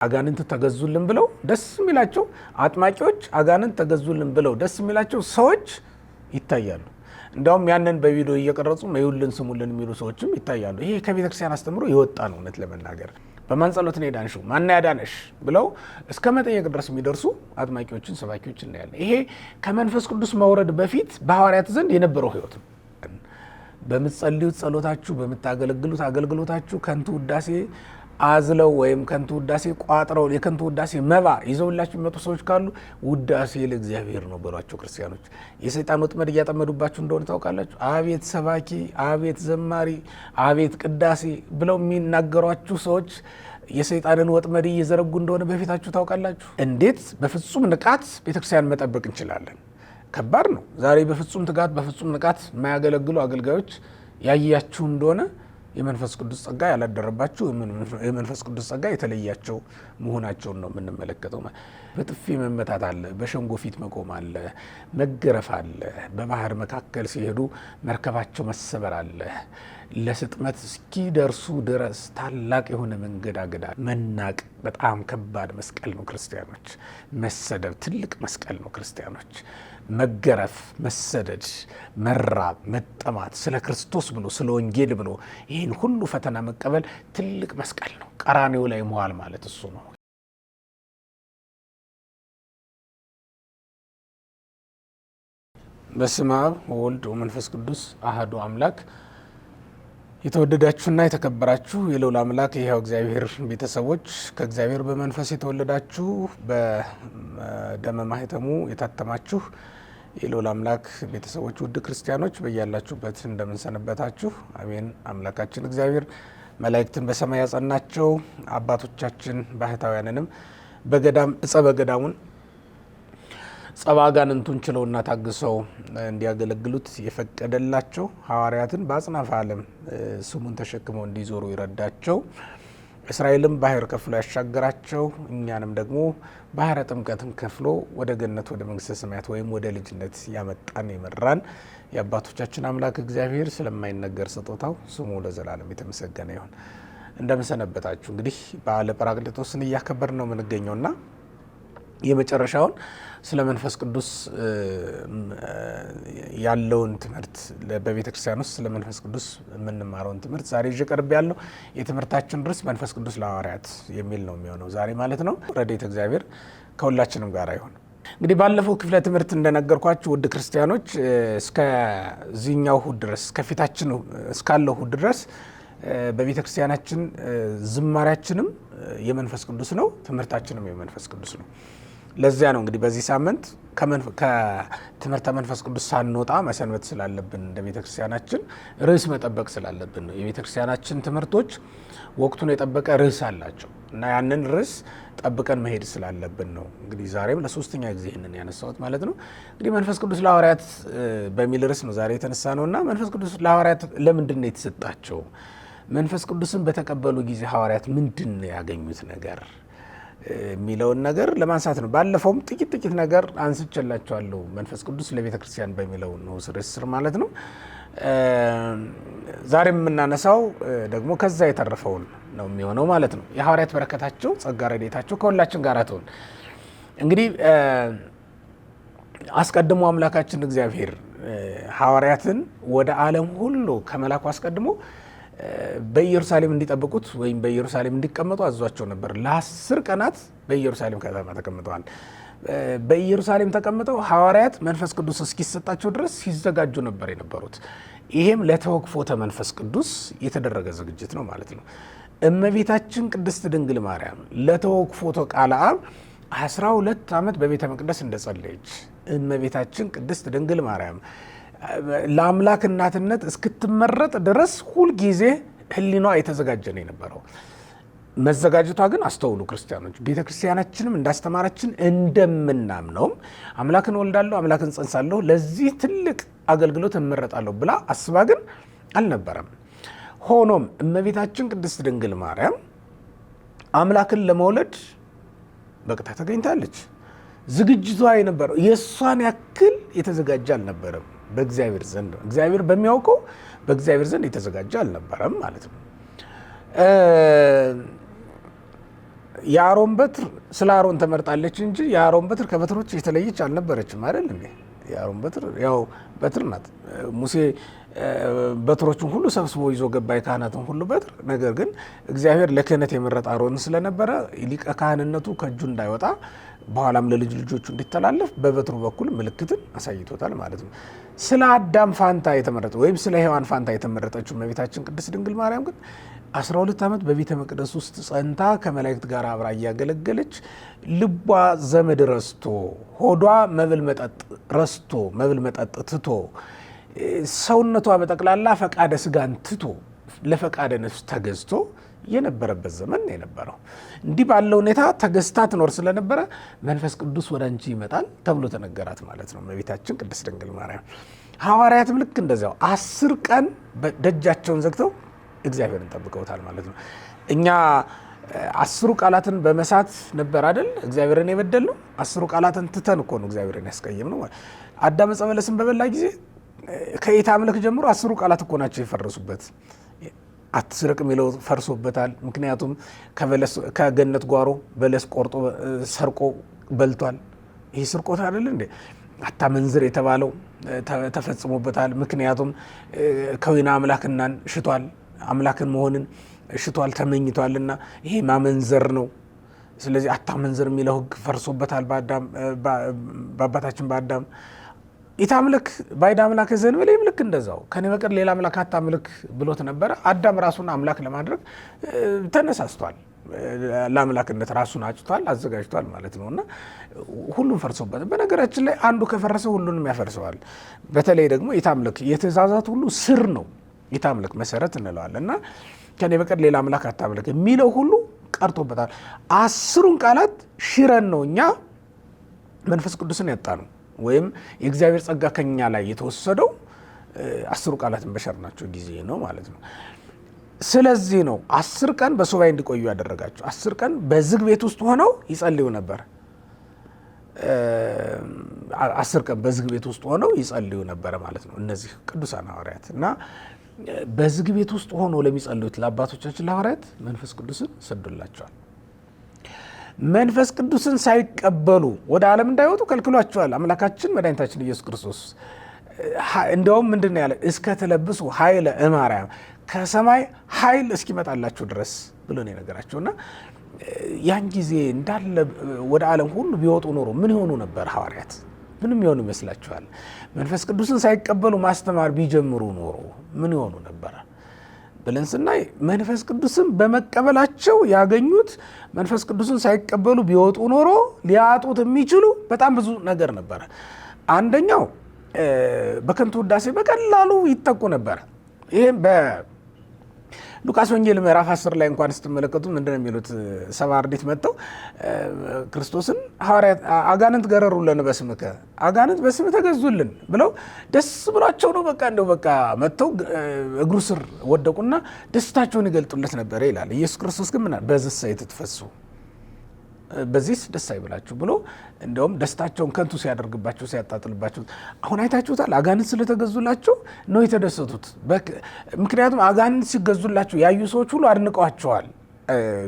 አጋንንት ተገዙልን ብለው ደስ የሚላቸው አጥማቂዎች አጋንንት ተገዙልን ብለው ደስ የሚላቸው ሰዎች ይታያሉ። እንደውም ያንን በቪዲዮ እየቀረጹ መዩልን ስሙልን የሚሉ ሰዎችም ይታያሉ። ይሄ ከቤተክርስቲያን አስተምሮ የወጣ ነው። እውነት ለመናገር በማን ጸሎት ነው የዳንሽው ማን ያዳነሽ ብለው እስከ መጠየቅ ድረስ የሚደርሱ አጥማቂዎችን ሰባኪዎች እናያለን። ይሄ ከመንፈስ ቅዱስ መውረድ በፊት በሐዋርያት ዘንድ የነበረው ህይወት ነው። በምትጸልዩት ጸሎታችሁ በምታገለግሉት አገልግሎታችሁ ከንቱ ውዳሴ አዝለው ወይም ከንቱ ውዳሴ ቋጥረው የከንቱ ውዳሴ መባ ይዘውላችሁ የሚመጡ ሰዎች ካሉ ውዳሴ ለእግዚአብሔር ነው በሏቸው። ክርስቲያኖች የሰይጣን ወጥመድ እያጠመዱባችሁ እንደሆነ ታውቃላችሁ። አቤት ሰባኪ፣ አቤት ዘማሪ፣ አቤት ቅዳሴ ብለው የሚናገሯችሁ ሰዎች የሰይጣንን ወጥመድ እየዘረጉ እንደሆነ በፊታችሁ ታውቃላችሁ። እንዴት በፍጹም ንቃት ቤተክርስቲያን መጠበቅ እንችላለን? ከባድ ነው። ዛሬ በፍጹም ትጋት በፍጹም ንቃት የማያገለግሉ አገልጋዮች ያያችሁ እንደሆነ የመንፈስ ቅዱስ ጸጋ ያላደረባቸው የመንፈስ ቅዱስ ጸጋ የተለያቸው መሆናቸውን ነው የምንመለከተው። በጥፊ መመታት አለ፣ በሸንጎ ፊት መቆም አለ፣ መገረፍ አለ፣ በባህር መካከል ሲሄዱ መርከባቸው መሰበር አለ፣ ለስጥመት እስኪደርሱ ድረስ ታላቅ የሆነ መንገዳገድ አለ። መናቅ በጣም ከባድ መስቀል ነው ክርስቲያኖች። መሰደብ ትልቅ መስቀል ነው ክርስቲያኖች። መገረፍ፣ መሰደድ፣ መራብ፣ መጠማት ስለ ክርስቶስ ብሎ ስለ ወንጌል ብሎ ይህን ሁሉ ፈተና መቀበል ትልቅ መስቀል ነው። ቀራኔው ላይ መዋል ማለት እሱ ነው። በስመ አብ ወወልድ ወመንፈስ ቅዱስ አሐዱ አምላክ። የተወደዳችሁና የተከበራችሁ የልዑል አምላክ የሕያው እግዚአብሔር ቤተሰቦች ከእግዚአብሔር በመንፈስ የተወለዳችሁ በደመ ማኅተሙ የታተማችሁ የልዑል አምላክ ቤተሰቦች ውድ ክርስቲያኖች በያላችሁበት እንደምንሰነበታችሁ አሜን። አምላካችን እግዚአብሔር መላእክትን በሰማይ ያጸናቸው አባቶቻችን ባህታውያንንም በገዳም እጸ በገዳሙን ጸባ አጋንንቱን ችለውና ታግሰው እንዲያገለግሉት የፈቀደላቸው ሐዋርያትን በአጽናፈ ዓለም ስሙን ተሸክመው እንዲዞሩ ይረዳቸው እስራኤልም ባህር ከፍሎ ያሻገራቸው እኛንም ደግሞ ባህረ ጥምቀትን ከፍሎ ወደ ገነት ወደ መንግስተ ሰማያት ወይም ወደ ልጅነት ያመጣን የመራን የአባቶቻችን አምላክ እግዚአብሔር ስለማይነገር ስጦታው ስሙ ለዘላለም የተመሰገነ ይሁን። እንደምሰነበታችሁ። እንግዲህ በዓለ ጰራቅሊጦስን እያከበር ነው የምንገኘውና የመጨረሻውን ስለ መንፈስ ቅዱስ ያለውን ትምህርት በቤተ ክርስቲያን ውስጥ ስለ መንፈስ ቅዱስ የምንማረውን ትምህርት ዛሬ ይዤ ቀርብ ያለው የትምህርታችን ርዕስ መንፈስ ቅዱስ ለሐዋርያት የሚል ነው የሚሆነው ዛሬ ማለት ነው። ረድኤተ እግዚአብሔር ከሁላችንም ጋር ይሁን። እንግዲህ ባለፈው ክፍለ ትምህርት እንደነገርኳችሁ ውድ ክርስቲያኖች እስከዚህኛው እሁድ ድረስ ከፊታችን እስካለው እሁድ ድረስ በቤተ ክርስቲያናችን ዝማሬያችንም የመንፈስ ቅዱስ ነው፣ ትምህርታችንም የመንፈስ ቅዱስ ነው። ለዚያ ነው እንግዲህ በዚህ ሳምንት ከትምህርተ መንፈስ ቅዱስ ሳንወጣ መሰንበት ስላለብን እንደ ቤተ ክርስቲያናችን ርዕስ መጠበቅ ስላለብን ነው። የቤተ ክርስቲያናችን ትምህርቶች ወቅቱን የጠበቀ ርዕስ አላቸው እና ያንን ርዕስ ጠብቀን መሄድ ስላለብን ነው። እንግዲህ ዛሬም ለሶስተኛ ጊዜ ይህንን ያነሳሁት ማለት ነው። እንግዲህ መንፈስ ቅዱስ ለሐዋርያት በሚል ርዕስ ነው ዛሬ የተነሳ ነው እና መንፈስ ቅዱስ ለሐዋርያት ለምንድን ነው የተሰጣቸው? መንፈስ ቅዱስን በተቀበሉ ጊዜ ሐዋርያት ምንድን ነው ያገኙት ነገር የሚለውን ነገር ለማንሳት ነው። ባለፈውም ጥቂት ነገር አንስቼላችኋለሁ። መንፈስ ቅዱስ ለቤተ ክርስቲያን በሚለው ነው ስር ማለት ነው። ዛሬም የምናነሳው ደግሞ ከዛ የተረፈውን ነው የሚሆነው ማለት ነው። የሐዋርያት በረከታቸው ጸጋ ረድኤታቸው ከሁላችን ጋር ትሁን። እንግዲህ አስቀድሞ አምላካችን እግዚአብሔር ሐዋርያትን ወደ ዓለም ሁሉ ከመላኩ አስቀድሞ በኢየሩሳሌም እንዲጠብቁት ወይም በኢየሩሳሌም እንዲቀመጡ አዟቸው ነበር። ለ10 ቀናት በኢየሩሳሌም ከተማ ተቀምጠዋል። በኢየሩሳሌም ተቀምጠው ሐዋርያት መንፈስ ቅዱስ እስኪሰጣቸው ድረስ ሲዘጋጁ ነበር የነበሩት። ይሄም ለተወክፎተ መንፈስ ቅዱስ የተደረገ ዝግጅት ነው ማለት ነው። እመቤታችን ቅድስት ድንግል ማርያም ለተወክፎተ ቃለ አብ 12 ዓመት በቤተ መቅደስ እንደጸለየች እመቤታችን ቅድስት ድንግል ማርያም ለአምላክ እናትነት እስክትመረጥ ድረስ ሁልጊዜ ሕሊናዋ የተዘጋጀ ነው የነበረው። መዘጋጀቷ ግን አስተውሉ ክርስቲያኖች፣ ቤተ ክርስቲያናችንም እንዳስተማረችን እንደምናምነውም አምላክን ወልዳለሁ አምላክን ጸንሳለሁ ለዚህ ትልቅ አገልግሎት እመረጣለሁ ብላ አስባ ግን አልነበረም። ሆኖም እመቤታችን ቅድስት ድንግል ማርያም አምላክን ለመውለድ በቅታ ተገኝታለች። ዝግጅቷ የነበረው የእሷን ያክል የተዘጋጀ አልነበረም። በእግዚአብሔር ዘንድ እግዚአብሔር በሚያውቀው በእግዚአብሔር ዘንድ የተዘጋጀ አልነበረም ማለት ነው። የአሮን በትር ስለ አሮን ተመርጣለች እንጂ የአሮን በትር ከበትሮች የተለየች አልነበረችም አይደል እንዴ? የአሮን በትር ያው በትር ናት። ሙሴ በትሮቹን ሁሉ ሰብስቦ ይዞ ገባ፣ የካህናትን ሁሉ በትር። ነገር ግን እግዚአብሔር ለክህነት የመረጠ አሮን ስለነበረ ሊቀ ካህንነቱ ከእጁ እንዳይወጣ በኋላም ለልጅ ልጆቹ እንዲተላለፍ በበትሩ በኩል ምልክትን አሳይቶታል ማለት ነው። ስለ አዳም ፋንታ የተመረጠ ወይም ስለ ሔዋን ፋንታ የተመረጠችው እመቤታችን ቅድስት ድንግል ማርያም ግን 12 ዓመት በቤተ መቅደስ ውስጥ ጸንታ ከመላእክት ጋር አብራ እያገለገለች ልቧ ዘመድ ረስቶ ሆዷ መብል መጠጥ ረስቶ መብል መጠጥ ትቶ ሰውነቷ በጠቅላላ ፈቃደ ስጋን ትቶ ለፈቃደ ነፍስ ተገዝቶ የነበረበት ዘመን ነው የነበረው። እንዲህ ባለው ሁኔታ ተገዝታ ትኖር ስለነበረ መንፈስ ቅዱስ ወደ አንቺ ይመጣል ተብሎ ተነገራት ማለት ነው እመቤታችን ቅድስት ድንግል ማርያም። ሐዋርያትም ልክ እንደዚያው 10 ቀን ደጃቸውን ዘግተው እግዚአብሔርን ጠብቀውታል ማለት ነው። እኛ 10 ቃላትን በመሳት ነበር አይደል እግዚአብሔርን የበደልነው። 10 ቃላትን ትተን እኮ ነው እግዚአብሔርን ያስቀየምነው። አዳም ዕፀ በለስን በበላ ጊዜ ከኢታ አምልክ ጀምሮ 10 ቃላት እኮ ናቸው የፈረሱበት። አትስረቅ የሚለው ፈርሶበታል። ምክንያቱም ከገነት ጓሮ በለስ ቆርጦ ሰርቆ በልቷል። ይህ ስርቆት አይደል እንዴ? አታመንዝር የተባለው ተፈጽሞበታል። ምክንያቱም ከወይና አምላክናን ሽቷል፣ አምላክን መሆንን ሽቷል፣ ተመኝቷልና ይሄ ማመንዘር ነው። ስለዚህ አታመንዝር የሚለው ሕግ ፈርሶበታል በአባታችን በአዳም። ኢታምልክ ባዕድ አምላክ ዘእንበለ ይምልክ፣ እንደዛው ከኔ በቀር ሌላ አምላክ አታምልክ ብሎት ነበረ። አዳም ራሱን አምላክ ለማድረግ ተነሳስቷል። ለአምላክነት ራሱን አጭቷል፣ አዘጋጅቷል ማለት ነው። እና ሁሉም ፈርሶበት፣ በነገራችን ላይ አንዱ ከፈረሰ ሁሉንም ያፈርሰዋል። በተለይ ደግሞ ኢታምልክ የትእዛዛት ሁሉ ስር ነው። ኢታምልክ መሰረት እንለዋለን። እና ከኔ በቀር ሌላ አምላክ አታምልክ የሚለው ሁሉ ቀርቶበታል። 10ሩን ቃላት ሽረን ነው እኛ መንፈስ ቅዱስን ያጣ ነው፣ ወይም የእግዚአብሔር ጸጋ ከኛ ላይ የተወሰደው 10 ቃላትን በሸርናቸው ጊዜ ነው ማለት ነው። ስለዚህ ነው 10 ቀን በሱባኤ እንዲቆዩ ያደረጋቸው። 10 ቀን በዝግ ቤት ውስጥ ሆነው ይጸልዩ ነበር። 10 ቀን በዝግ ቤት ውስጥ ሆነው ይጸልዩ ነበረ ማለት ነው እነዚህ ቅዱሳን ሐዋርያት። እና በዝግ ቤት ውስጥ ሆነው ለሚጸልዩት ለአባቶቻችን ለሐዋርያት መንፈስ ቅዱስን ሰዶላቸዋል። መንፈስ ቅዱስን ሳይቀበሉ ወደ ዓለም እንዳይወጡ ከልክሏቸዋል አምላካችን መድኃኒታችን ኢየሱስ ክርስቶስ። እንደውም ምንድን ነው ያለ? እስከ ተለብሱ ኃይለ እማርያም፣ ከሰማይ ኃይል እስኪመጣላቸው ድረስ ብሎ ነው የነገራቸውና ያን ጊዜ እንዳለ ወደ ዓለም ሁሉ ቢወጡ ኖሮ ምን ይሆኑ ነበር ሐዋርያት? ምንም ይሆኑ ይመስላችኋል? መንፈስ ቅዱስን ሳይቀበሉ ማስተማር ቢጀምሩ ኖሮ ምን ይሆኑ ነበረ ብለን ስናይ መንፈስ ቅዱስን በመቀበላቸው ያገኙት፣ መንፈስ ቅዱስን ሳይቀበሉ ቢወጡ ኖሮ ሊያጡት የሚችሉ በጣም ብዙ ነገር ነበረ። አንደኛው በከንቱ ውዳሴ በቀላሉ ይጠቁ ነበረ። ይህም በሉቃስ ወንጌል ምዕራፍ 10 ላይ እንኳን ስትመለከቱ ምንድን ነው የሚሉት? ሰባ አርድእት መጥተው ክርስቶስን ሐዋርያት አጋንንት ገረሩልን በስምከ፣ አጋንንት በስምህ ተገዙልን ብለው ደስ ብሏቸው ነው በቃ መጥተው እግሩ ስር ወደቁና ደስታቸውን ይገልጡለት ነበረ ይላል። ኢየሱስ ክርስቶስ ግን ምናል በዝሰ ይትፈሱ፣ በዚህስ ደስ አይብላችሁ ብሎ እንደውም ደስታቸውን ከንቱ ሲያደርግባቸው ሲያጣጥልባቸው፣ አሁን አይታችሁታል። አጋንንት ስለተገዙላቸው ነው የተደሰቱት። ምክንያቱም አጋንንት ሲገዙላቸው ያዩ ሰዎች ሁሉ አድንቀዋቸዋል።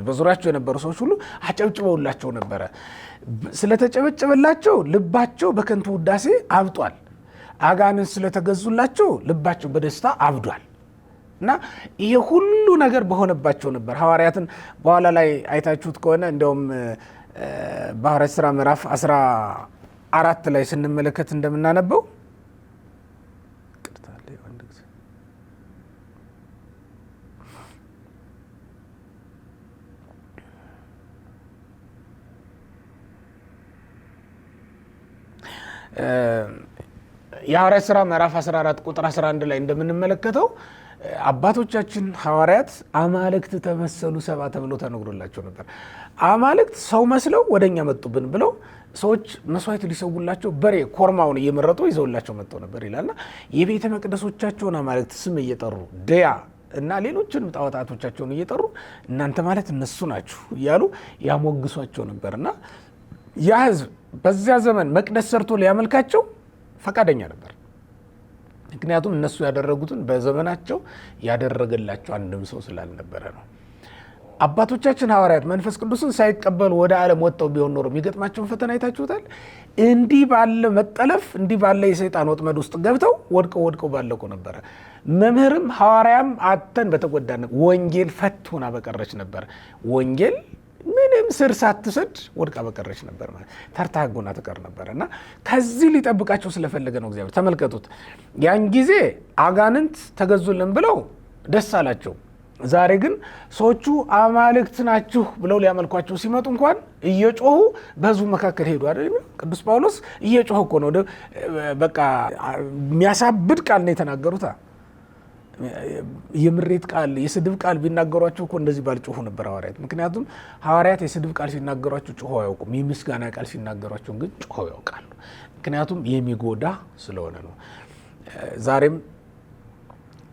በዙሪያቸው የነበሩ ሰዎች ሁሉ አጨብጭበውላቸው ነበረ። ስለተጨበጨበላቸው ልባቸው በከንቱ ውዳሴ አብጧል። አጋንንት ስለተገዙላቸው ልባቸው በደስታ አብዷል። እና ይሄ ሁሉ ነገር በሆነባቸው ነበር። ሐዋርያትን በኋላ ላይ አይታችሁት ከሆነ እንደውም በሐዋርያት ሥራ ምዕራፍ 14 ላይ ስንመለከት እንደምናነበው የሐዋርያት ሥራ ምዕራፍ 14 ቁጥር 11 ላይ እንደምንመለከተው አባቶቻችን ሐዋርያት አማልክት ተመሰሉ ሰብአ ተብሎ ተነግሮላቸው ነበር። አማልክት ሰው መስለው ወደኛ መጡብን ብለው ሰዎች መስዋዕት ሊሰውላቸው በሬ ኮርማውን እየመረጡ ይዘውላቸው መጥተው ነበር ይላልና የቤተ መቅደሶቻቸውን አማልክት ስም እየጠሩ ደያ እና ሌሎችን ጣዖታቶቻቸውን እየጠሩ እናንተ ማለት እነሱ ናችሁ እያሉ ያሞግሷቸው ነበርና ያ ሕዝብ በዚያ ዘመን መቅደስ ሰርቶ ሊያመልካቸው ፈቃደኛ ነበር። ምክንያቱም እነሱ ያደረጉትን በዘመናቸው ያደረገላቸው አንድም ሰው ስላልነበረ ነው። አባቶቻችን ሐዋርያት መንፈስ ቅዱስን ሳይቀበሉ ወደ ዓለም ወጥተው ቢሆን ኖሮ የሚገጥማቸውን ፈተና አይታችሁታል። እንዲህ ባለ መጠለፍ፣ እንዲህ ባለ የሰይጣን ወጥመድ ውስጥ ገብተው ወድቀው ባለቁ ነበረ። መምህርም ሐዋርያም አተን በተጎዳን ወንጌል ፈት ሆና በቀረች ነበር። ወንጌል ምንም ስር ሳትሰድ ወድቃ በቀረች ነበር ማለት ተርታ ጎና ተቀር ነበር። እና ከዚህ ሊጠብቃቸው ስለፈለገ ነው እግዚአብሔር። ተመልከቱት፣ ያን ጊዜ አጋንንት ተገዙልን ብለው ደስ አላቸው። ዛሬ ግን ሰዎቹ አማልክት ናችሁ ብለው ሊያመልኳቸው ሲመጡ እንኳን እየጮሁ በሕዝቡ መካከል ሄዱ አይደል? ቅዱስ ጳውሎስ እየጮሁ እኮ ነው። በቃ የሚያሳብድ ቃል ነው የተናገሩት። የምሬት ቃል፣ የስድብ ቃል ቢናገሯቸው እኮ እንደዚህ ባልጮሁ ነበር ሐዋርያት። ምክንያቱም ሐዋርያት የስድብ ቃል ሲናገሯቸው ጮኸው አያውቁም። የምስጋና ቃል ሲናገሯቸው ግን ጮኸው ያውቃሉ። ምክንያቱም የሚጎዳ ስለሆነ ነው። ዛሬም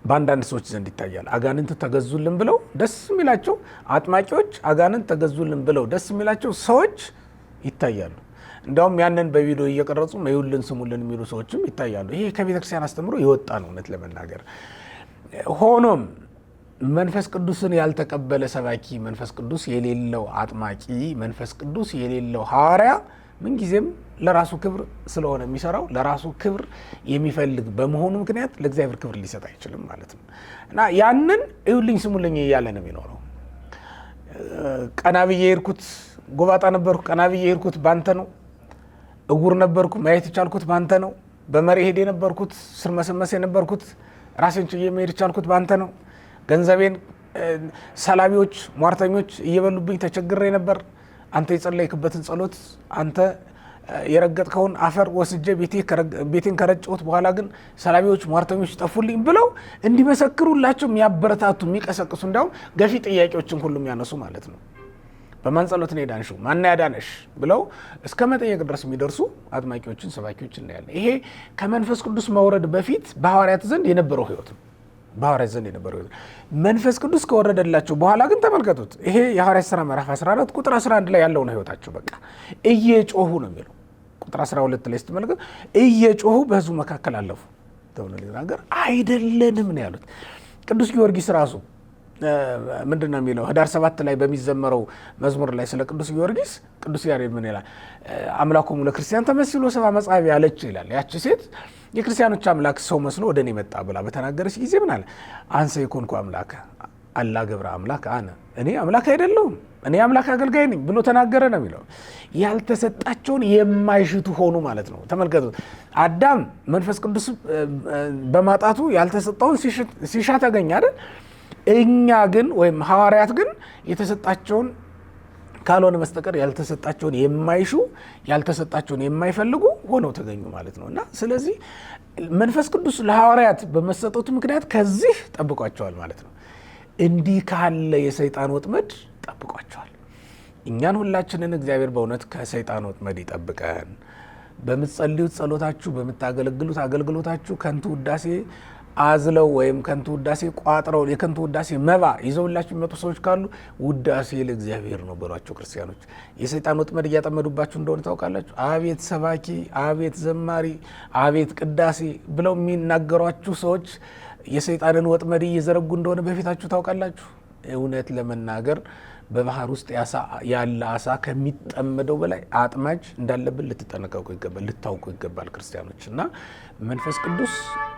በአንዳንድ ሰዎች ዘንድ ይታያል። አጋንንት ተገዙልን ብለው ደስ የሚላቸው አጥማቂዎች፣ አጋንንት ተገዙልን ብለው ደስ የሚላቸው ሰዎች ይታያሉ። እንዲያውም ያንን በቪዲዮ እየቀረጹ መዩልን ስሙልን የሚሉ ሰዎችም ይታያሉ። ይሄ ከቤተክርስቲያን አስተምሮ የወጣ ነው እውነት ለመናገር። ሆኖም መንፈስ ቅዱስን ያልተቀበለ ሰባኪ፣ መንፈስ ቅዱስ የሌለው አጥማቂ፣ መንፈስ ቅዱስ የሌለው ሐዋርያ ምንጊዜም ለራሱ ክብር ስለሆነ የሚሰራው ለራሱ ክብር የሚፈልግ በመሆኑ ምክንያት ለእግዚአብሔር ክብር ሊሰጥ አይችልም ማለት ነው። እና ያንን እዩልኝ ስሙልኝ እያለ ነው የሚኖረው። ቀና ብዬ ሄድኩት፣ ጎባጣ ነበርኩ፣ ቀና ብዬ ሄድኩት ባንተ ነው። እውር ነበርኩ፣ ማየት የቻልኩት ባንተ ነው። በመሪ ሄድ የነበርኩት፣ ስር መሰመስ የነበርኩት፣ ራሴን ችዬ መሄድ የቻልኩት ባንተ ነው። ገንዘቤን ሰላቢዎች፣ ሟርተኞች እየበሉብኝ ተቸግሬ ነበር። አንተ የጸለይክበትን ጸሎት፣ አንተ የረገጥከውን አፈር ወስጄ ቤቴን ከረጨሁት በኋላ ግን ሰላቢዎች፣ ሟርተኞች ጠፉልኝ ብለው እንዲመሰክሩላቸው የሚያበረታቱ የሚቀሰቅሱ፣ እንዲያውም ገፊ ጥያቄዎችን ሁሉ የሚያነሱ ማለት ነው። በማን ጸሎት ነው የዳንሽው? ማን ያዳነሽ ብለው እስከ መጠየቅ ድረስ የሚደርሱ አጥማቂዎችን፣ ሰባኪዎች እናያለን። ይሄ ከመንፈስ ቅዱስ መውረድ በፊት በሐዋርያት ዘንድ የነበረው ሕይወት ነው። በሐዋርያት ዘንድ የነበረው መንፈስ ቅዱስ ከወረደላቸው በኋላ ግን ተመልከቱት። ይሄ የሐዋርያት ሥራ ምዕራፍ 14 ቁጥር 11 ላይ ያለው ነው ሕይወታቸው። በቃ እየጮሁ ነው የሚለው። ቁጥር 12 ላይ ስትመለከቱ እየጮሁ በሕዝቡ መካከል አለፉ ተብሎ ሊናገር አይደለንም ነው ያሉት። ቅዱስ ጊዮርጊስ ራሱ ምንድን ነው የሚለው? ህዳር 7 ላይ በሚዘመረው መዝሙር ላይ ስለ ቅዱስ ጊዮርጊስ ቅዱስ ያሬድ ምን ይላል? አምላኮሙ ለክርስቲያን ተመስሎ ሰብአ መጻሕብ ያለች ይላል። ያቺ ሴት የክርስቲያኖች አምላክ ሰው መስሎ ወደ እኔ መጣ ብላ በተናገረች ጊዜ ምን አለ? አንሰ የኮንኩ አምላክ አላ ገብረ አምላክ አነ፣ እኔ አምላክ አይደለሁም እኔ አምላክ አገልጋይ ነኝ ብሎ ተናገረ ነው የሚለው። ያልተሰጣቸውን የማይሽቱ ሆኑ ማለት ነው። ተመልከቱት፣ አዳም መንፈስ ቅዱስ በማጣቱ ያልተሰጠውን ሲሻ ተገኘ አይደል? እኛ ግን ወይም ሐዋርያት ግን የተሰጣቸውን ካልሆነ በስተቀር ያልተሰጣቸውን የማይሹ ያልተሰጣቸውን የማይፈልጉ ሆነው ተገኙ ማለት ነው። እና ስለዚህ መንፈስ ቅዱስ ለሐዋርያት በመሰጠቱ ምክንያት ከዚህ ጠብቋቸዋል ማለት ነው። እንዲህ ካለ የሰይጣን ወጥመድ ጠብቋቸዋል። እኛን ሁላችንን እግዚአብሔር በእውነት ከሰይጣን ወጥመድ ይጠብቀን። በምትጸልዩት ጸሎታችሁ፣ በምታገለግሉት አገልግሎታችሁ ከንቱ ውዳሴ አዝለው ወይም ከንቱ ውዳሴ ቋጥረው የከንቱ ውዳሴ መባ ይዘውላችሁ የሚመጡ ሰዎች ካሉ ውዳሴ ለእግዚአብሔር ነው በሏቸው። ክርስቲያኖች የሰይጣን ወጥመድ እያጠመዱባችሁ እንደሆነ ታውቃላችሁ። አቤት ሰባኪ፣ አቤት ዘማሪ፣ አቤት ቅዳሴ ብለው የሚናገሯችሁ ሰዎች የሰይጣንን ወጥመድ እየዘረጉ እንደሆነ በፊታችሁ ታውቃላችሁ። እውነት ለመናገር በባህር ውስጥ ያለ አሳ ከሚጠመደው በላይ አጥማጅ እንዳለብን ልትጠነቀቁ ይገባል፣ ልታውቁ ይገባል ክርስቲያኖች። እና መንፈስ ቅዱስ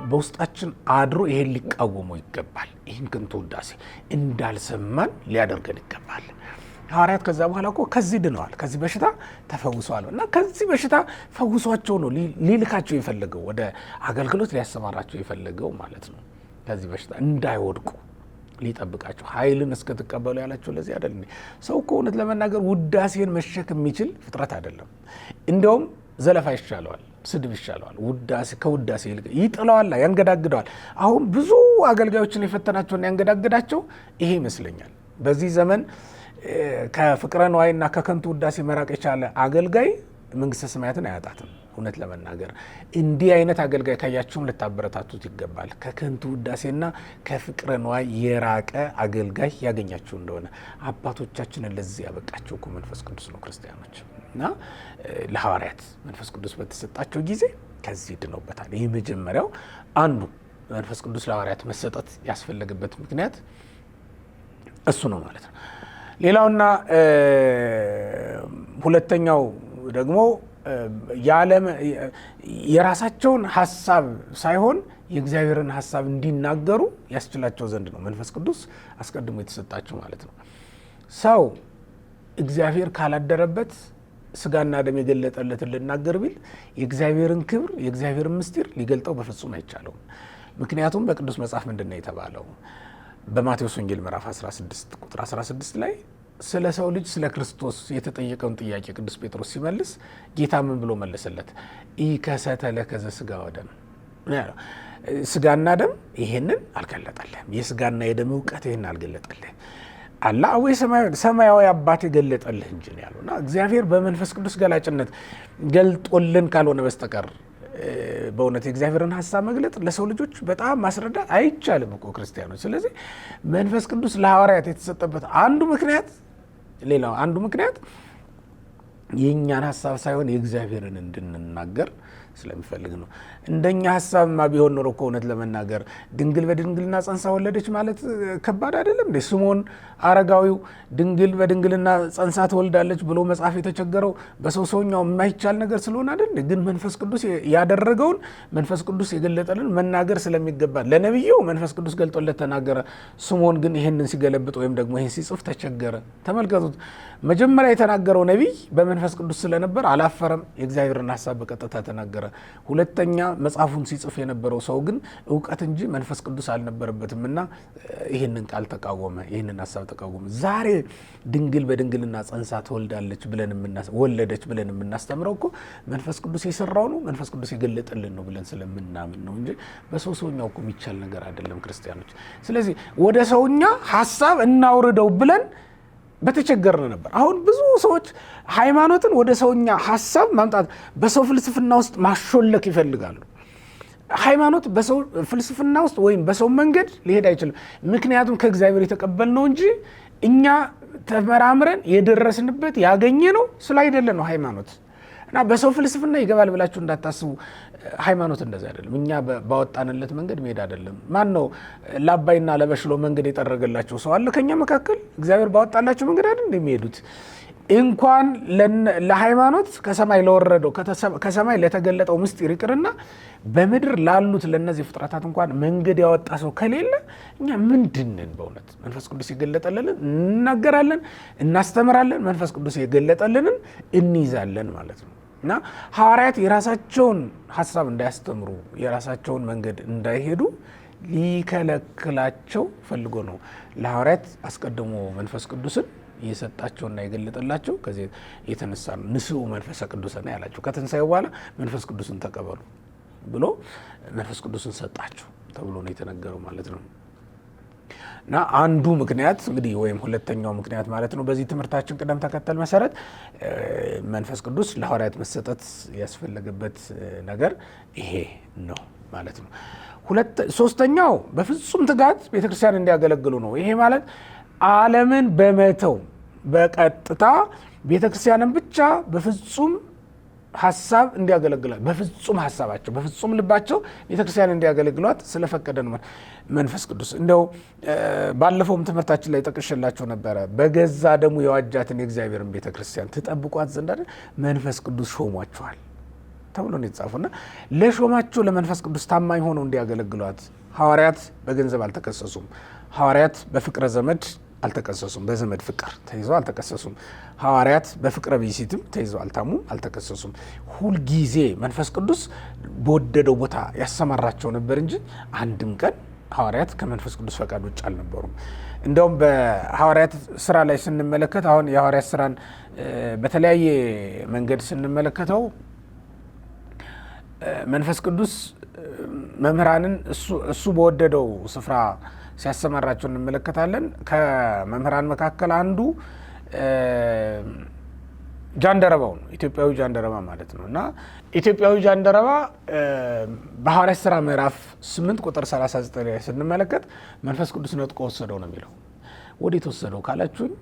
በውስጣችን አድሮ ይሄን ሊቃወመው ይገባል። ይህን ከንቱ ውዳሴ እንዳልሰማን ሊያደርገን ይገባል። ሐዋርያት ከዛ በኋላ እኮ ከዚህ ድነዋል፣ ከዚህ በሽታ ተፈውሰዋል። እና ከዚህ በሽታ ፈውሷቸው ነው ሊልካቸው የፈለገው፣ ወደ አገልግሎት ሊያሰማራቸው የፈለገው ማለት ነው። ከዚህ በሽታ እንዳይወድቁ ሊጠብቃቸው ኃይልን እስከትቀበሉ ያላቸው ለዚህ አይደል? ሰው እኮ እውነት ለመናገር ውዳሴን መሸከም የሚችል ፍጥረት አይደለም። እንዲያውም ዘለፋ ይሻለዋል፣ ስድብ ይሻለዋል። ከውዳሴ ይልቅ ይጥለዋል፣ ያንገዳግደዋል። አሁን ብዙ አገልጋዮችን የፈተናቸውና ያንገዳግዳቸው ይሄ ይመስለኛል። በዚህ ዘመን ከፍቅረ ነዋይና ከከንቱ ውዳሴ መራቅ የቻለ አገልጋይ መንግስተ ሰማያትን አያጣትም። እውነት ለመናገር እንዲህ አይነት አገልጋይ ካያችሁም ልታበረታቱት ይገባል። ከከንቱ ውዳሴና ከፍቅረ ነዋይ የራቀ አገልጋይ ያገኛችሁ እንደሆነ አባቶቻችንን ለዚህ ያበቃቸው እኮ መንፈስ ቅዱስ ነው ክርስቲያኖች። እና ለሐዋርያት መንፈስ ቅዱስ በተሰጣቸው ጊዜ ከዚህ ድነውበታል። ይህ መጀመሪያው አንዱ መንፈስ ቅዱስ ለሐዋርያት መሰጠት ያስፈለገበት ምክንያት እሱ ነው ማለት ነው። ሌላውና ሁለተኛው ደግሞ የራሳቸውን ሐሳብ ሳይሆን የእግዚአብሔርን ሐሳብ እንዲናገሩ ያስችላቸው ዘንድ ነው መንፈስ ቅዱስ አስቀድሞ የተሰጣቸው ማለት ነው። ሰው እግዚአብሔር ካላደረበት ስጋና ደም የገለጠለትን ልናገር ቢል የእግዚአብሔርን ክብር የእግዚአብሔርን ምስጢር ሊገልጠው በፍጹም አይቻለውም። ምክንያቱም በቅዱስ መጽሐፍ ምንድነው የተባለው? በማቴዎስ ወንጌል ምዕራፍ 16 ቁጥር 16 ላይ ስለ ሰው ልጅ ስለ ክርስቶስ የተጠየቀውን ጥያቄ ቅዱስ ጴጥሮስ ሲመልስ ጌታ ምን ብሎ መለሰለት? ኢከሰተ ለከ ዘሥጋ ወደም። ስጋና ደም ይሄንን አልገለጠልህም፣ የስጋና የደም እውቀት ይሄን አልገለጠልህም፣ አላ ወይ ሰማያዊ አባት የገለጠልህ እንጂ ነው ያሉና እግዚአብሔር በመንፈስ ቅዱስ ገላጭነት ገልጦልን ካልሆነ በስተቀር በእውነት የእግዚአብሔርን ሐሳብ መግለጥ ለሰው ልጆች በጣም ማስረዳት አይቻልም እኮ ክርስቲያኖች። ስለዚህ መንፈስ ቅዱስ ለሐዋርያት የተሰጠበት አንዱ ምክንያት የእኛን ሐሳብ ሳይሆን የእግዚአብሔርን እንድንናገር ስለሚፈልግ ነው። እንደኛ ሐሳብማ ቢሆን ኖሮ እኮ እውነት ለመናገር ድንግል በድንግልና ጸንሳ ወለደች ማለት ከባድ አይደለም እንዴ? ስምዖን አረጋዊው ድንግል በድንግልና ጸንሳ ትወልዳለች ብሎ መጽሐፍ የተቸገረው በሰውኛው የማይቻል ነገር ስለሆነ አይደል? ግን መንፈስ ቅዱስ ያደረገውን መንፈስ ቅዱስ የገለጠልን መናገር ስለሚገባ ለነቢዩ መንፈስ ቅዱስ ገልጦለት ተናገረ። ስምዖን ግን ይህንን ሲገለብጥ ወይም ደግሞ ይህን ሲጽፍ ተቸገረ። ተመልከቱት። መጀመሪያ የተናገረው ነቢይ በመንፈስ ቅዱስ ስለነበር አላፈረም፣ የእግዚአብሔርን ሐሳብ በቀጥታ ተናገረ። ሁለተኛ መጽሐፉን ሲጽፍ የነበረው ሰው ግን እውቀት እንጂ መንፈስ ቅዱስ አልነበረበትም እና ይህንን ቃል ተቃወመ፣ ይህንን ሐሳብ ተቃወመ። ዛሬ ድንግል በድንግልና ጸንሳ ትወልዳለች ወለደች ብለን የምናስተምረው እኮ መንፈስ ቅዱስ የሰራው ነው፣ መንፈስ ቅዱስ የገለጠልን ነው ብለን ስለምናምን ነው እንጂ በሰውኛው እኮ የሚቻል ነገር አይደለም ክርስቲያኖች። ስለዚህ ወደ ሰውኛ ሐሳብ እናውርደው ብለን በተቸገርን ነበር። አሁን ብዙ ሰዎች ሃይማኖትን ወደ ሰውኛ ሐሳብ ማምጣት፣ በሰው ፍልስፍና ውስጥ ማሾለክ ይፈልጋሉ። ሃይማኖት በሰው ፍልስፍና ውስጥ ወይም በሰው መንገድ ሊሄድ አይችልም። ምክንያቱም ከእግዚአብሔር የተቀበልነው እንጂ እኛ ተመራምረን የደረስንበት ያገኘ ነው ስላይደለ ነው ሃይማኖት። እና በሰው ፍልስፍና ይገባል ብላችሁ እንዳታስቡ። ሃይማኖት እንደዛ አይደለም። እኛ ባወጣንለት መንገድ መሄድ አይደለም። ማን ነው ለአባይና ለበሽሎ መንገድ የጠረገላቸው ሰው አለ ከኛ መካከል? እግዚአብሔር ባወጣላቸው መንገድ አይደል እንደሚሄዱት። እንኳን ለሃይማኖት ከሰማይ ለወረደው ከሰማይ ለተገለጠው ምስጢር ይቅርና በምድር ላሉት ለነዚህ ፍጥረታት እንኳን መንገድ ያወጣ ሰው ከሌለ እኛ ምንድንን? በእውነት መንፈስ ቅዱስ የገለጠልንን እናገራለን፣ እናስተምራለን። መንፈስ ቅዱስ የገለጠልንን እንይዛለን ማለት ነው። እና ሐዋርያት የራሳቸውን ሐሳብ እንዳያስተምሩ የራሳቸውን መንገድ እንዳይሄዱ ሊከለክላቸው ፈልጎ ነው ለሐዋርያት አስቀድሞ መንፈስ ቅዱስን የሰጣቸውና የገለጠላቸው። ከዚህ የተነሳ ነው ንስኡ መንፈስ ቅዱስና ያላቸው። ከትንሣኤ በኋላ መንፈስ ቅዱስን ተቀበሉ ብሎ መንፈስ ቅዱስን ሰጣቸው ተብሎ ነው የተነገረው ማለት ነው። እና አንዱ ምክንያት እንግዲህ ወይም ሁለተኛው ምክንያት ማለት ነው በዚህ ትምህርታችን ቅደም ተከተል መሰረት መንፈስ ቅዱስ ለሐዋርያት መሰጠት ያስፈለገበት ነገር ይሄ ነው ማለት ነው። ሶስተኛው በፍጹም ትጋት ቤተክርስቲያን እንዲያገለግሉ ነው። ይሄ ማለት ዓለምን በመተው በቀጥታ ቤተክርስቲያንን ብቻ በፍጹም ሐሳብ እንዲያገለግሏት፣ በፍጹም ሐሳባቸው በፍጹም ልባቸው ቤተክርስቲያን እንዲያገለግሏት ስለፈቀደ ነው መንፈስ ቅዱስ። እንደው ባለፈውም ትምህርታችን ላይ ጠቅሼላችሁ ነበረ። በገዛ ደሙ የዋጃትን የእግዚአብሔርን ቤተክርስቲያን ትጠብቋት ዘንድ አይደል መንፈስ ቅዱስ ሾሟቸዋል ተብሎ ነው የተጻፈውና ለሾማቸው ለመንፈስ ቅዱስ ታማኝ ሆነው እንዲያገለግሏት። ሐዋርያት በገንዘብ አልተከሰሱም። ሐዋርያት በፍቅረ ዘመድ አልተከሰሱም። በዘመድ ፍቅር ተይዘው አልተከሰሱም። ሐዋርያት በፍቅረ ቢሲትም ተይዘው አልታሙም፣ አልተከሰሱም። ሁልጊዜ መንፈስ ቅዱስ በወደደው ቦታ ያሰማራቸው ነበር እንጂ አንድም ቀን ሐዋርያት ከመንፈስ ቅዱስ ፈቃድ ውጭ አልነበሩም። እንደውም በሐዋርያት ስራ ላይ ስንመለከት አሁን የሐዋርያት ስራን በተለያየ መንገድ ስንመለከተው መንፈስ ቅዱስ መምህራንን እሱ በወደደው ስፍራ ሲያሰማራቸው እንመለከታለን። ከመምህራን መካከል አንዱ ጃንደረባው ነው፣ ኢትዮጵያዊ ጃንደረባ ማለት ነው። እና ኢትዮጵያዊ ጃንደረባ በሐዋርያት ሥራ ምዕራፍ 8 ቁጥር 39 ላይ ስንመለከት መንፈስ ቅዱስ ነጥቆ ወሰደው ነው የሚለው። ወዴት ወሰደው ካላችሁኝ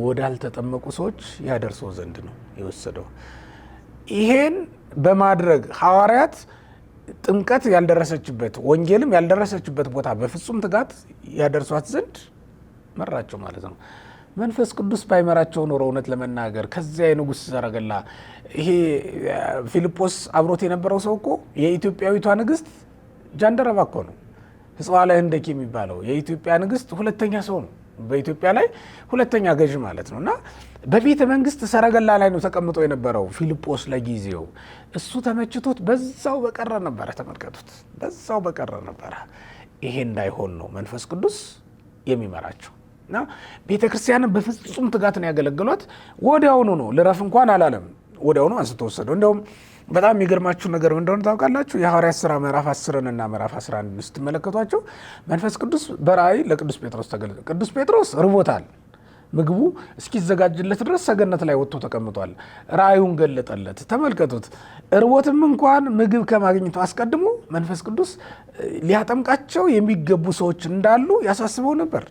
ወዳልተጠመቁ ሰዎች ያደርሰው ዘንድ ነው የወሰደው። ይሄን በማድረግ ሐዋርያት ጥምቀት ያልደረሰችበት ወንጌልም ያልደረሰችበት ቦታ በፍጹም ትጋት ያደርሷት ዘንድ መራቸው ማለት ነው። መንፈስ ቅዱስ ባይመራቸው ኖሮ እውነት ለመናገር ከዚያ የንጉሥ ሰረገላ ይሄ ፊልጶስ አብሮት የነበረው ሰው እኮ የኢትዮጵያዊቷ ንግሥት ጃንደረባ እኮ ነው። ሕጽዋለ ህንደኬ የሚባለው የኢትዮጵያ ንግሥት ሁለተኛ ሰው ነው። በኢትዮጵያ ላይ ሁለተኛ ገዥ ማለት ነው። እና በቤተ መንግስት ሰረገላ ላይ ነው ተቀምጦ የነበረው ፊልጶስ ለጊዜው። እሱ ተመችቶት በዛው በቀረ ነበረ። ተመልከቱት፣ በዛው በቀረ ነበረ። ይሄ እንዳይሆን ነው መንፈስ ቅዱስ የሚመራቸው። እና ቤተ ክርስቲያንን በፍጹም ትጋት ነው ያገለግሏት። ወዲያውኑ ነው ልረፍ እንኳን አላለም፣ ወዲያውኑ አንስቶ ወሰደው። እንደውም በጣም የሚገርማችሁ ነገር እንደሆነ ታውቃላችሁ? የሐዋርያት ሥራ ምዕራፍ 10 እና ምዕራፍ 11 ስትመለከቷቸው መንፈስ ቅዱስ በራእይ ለቅዱስ ጴጥሮስ ተገለጠ። ቅዱስ ጴጥሮስ ርቦታል፣ ምግቡ እስኪዘጋጅለት ድረስ ሰገነት ላይ ወጥቶ ተቀምጧል። ራእዩን ገለጠለት። ተመልከቱት፣ እርቦትም እንኳን ምግብ ከማግኘቱ አስቀድሞ መንፈስ ቅዱስ ሊያጠምቃቸው የሚገቡ ሰዎች እንዳሉ ያሳስበው ነበር።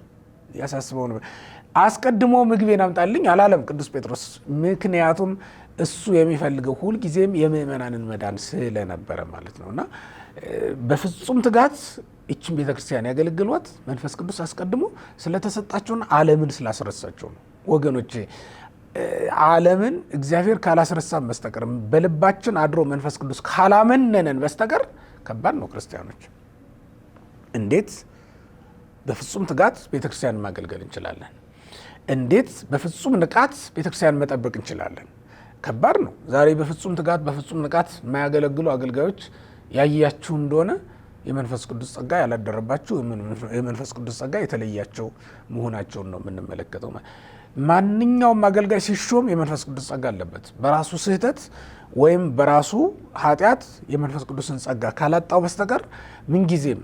አስቀድሞ ምግቤን አምጣልኝ አላለም ቅዱስ ጴጥሮስ። ምክንያቱም እሱ የሚፈልገው ሁልጊዜም የምእመናንን መዳን ስለነበረ ማለት ነው። እና በፍጹም ትጋት ይችን ቤተክርስቲያን ያገለግሏት መንፈስ ቅዱስ አስቀድሞ ስለተሰጣቸውና ዓለምን ስላስረሳቸው ነው። ወገኖቼ ዓለምን እግዚአብሔር ካላስረሳን በስተቀር በልባችን አድሮ መንፈስ ቅዱስ ካላመነነን በስተቀር ከባድ ነው። ክርስቲያኖች እንዴት በፍጹም ትጋት ቤተክርስቲያን ማገልገል እንችላለን? እንዴት በፍጹም ንቃት ቤተክርስቲያን መጠበቅ እንችላለን? ከባድ ነው። ዛሬ በፍጹም ትጋት በፍጹም ንቃት የማያገለግሉ አገልጋዮች ያያችሁ እንደሆነ የመንፈስ ቅዱስ ጸጋ ያላደረባቸው፣ የመንፈስ ቅዱስ ጸጋ የተለያቸው መሆናቸውን ነው የምንመለከተው። ማንኛውም አገልጋይ ሲሾም የመንፈስ ቅዱስ ጸጋ አለበት። በራሱ ስህተት ወይም በራሱ ኃጢአት የመንፈስ ቅዱስን ጸጋ ካላጣው በስተቀር ምንጊዜም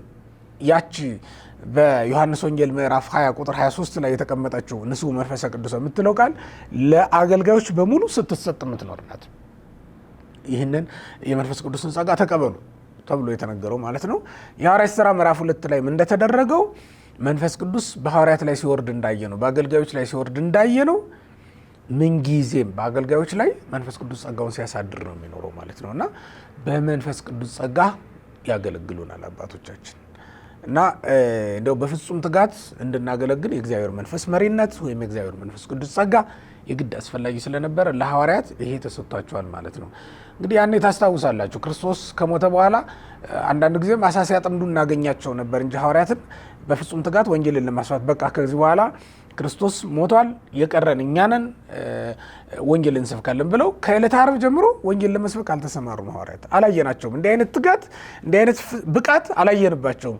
ያቺ በዮሐንስ ወንጌል ምዕራፍ 20 ቁጥር 23 ላይ የተቀመጠችው ንስኡ መንፈሰ ቅዱስ የምትለው ቃል ለአገልጋዮች በሙሉ ስትሰጥ የምትኖር ናት። ይህንን የመንፈስ ቅዱስን ጸጋ ተቀበሉ ተብሎ የተነገረው ማለት ነው። የሐዋርያት ሥራ ምዕራፍ 2 ላይ እንደተደረገው መንፈስ ቅዱስ በሐዋርያት ላይ ሲወርድ እንዳየ ነው፣ በአገልጋዮች ላይ ሲወርድ እንዳየ ነው። ምንጊዜም በአገልጋዮች ላይ መንፈስ ቅዱስ ጸጋውን ሲያሳድር ነው የሚኖረው ማለት ነው። እና በመንፈስ ቅዱስ ጸጋ ያገለግሉናል አባቶቻችን። እና እንደው በፍጹም ትጋት እንድናገለግል የእግዚአብሔር መንፈስ መሪነት ወይም የእግዚአብሔር መንፈስ ቅዱስ ጸጋ የግድ አስፈላጊ ስለነበረ ለሐዋርያት ይሄ ተሰጥቷቸዋል ማለት ነው። እንግዲህ ያኔ ታስታውሳላችሁ ክርስቶስ ከሞተ በኋላ አንዳንድ ጊዜም አሳ ሲያጠምዱ እናገኛቸው ነበር እንጂ ሐዋርያትን በፍጹም ትጋት ወንጌልን ለማስፋት በቃ ከዚህ በኋላ ክርስቶስ ሞቷል፣ የቀረን እኛ ነን፣ ወንጌል እንሰብካለን ብለው ከዕለተ ዓርብ ጀምሮ ወንጌል ለመስበክ አልተሰማሩም። ሐዋርያት አላየናቸውም። እንዲህ አይነት ትጋት እንዲህ አይነት ብቃት አላየንባቸውም።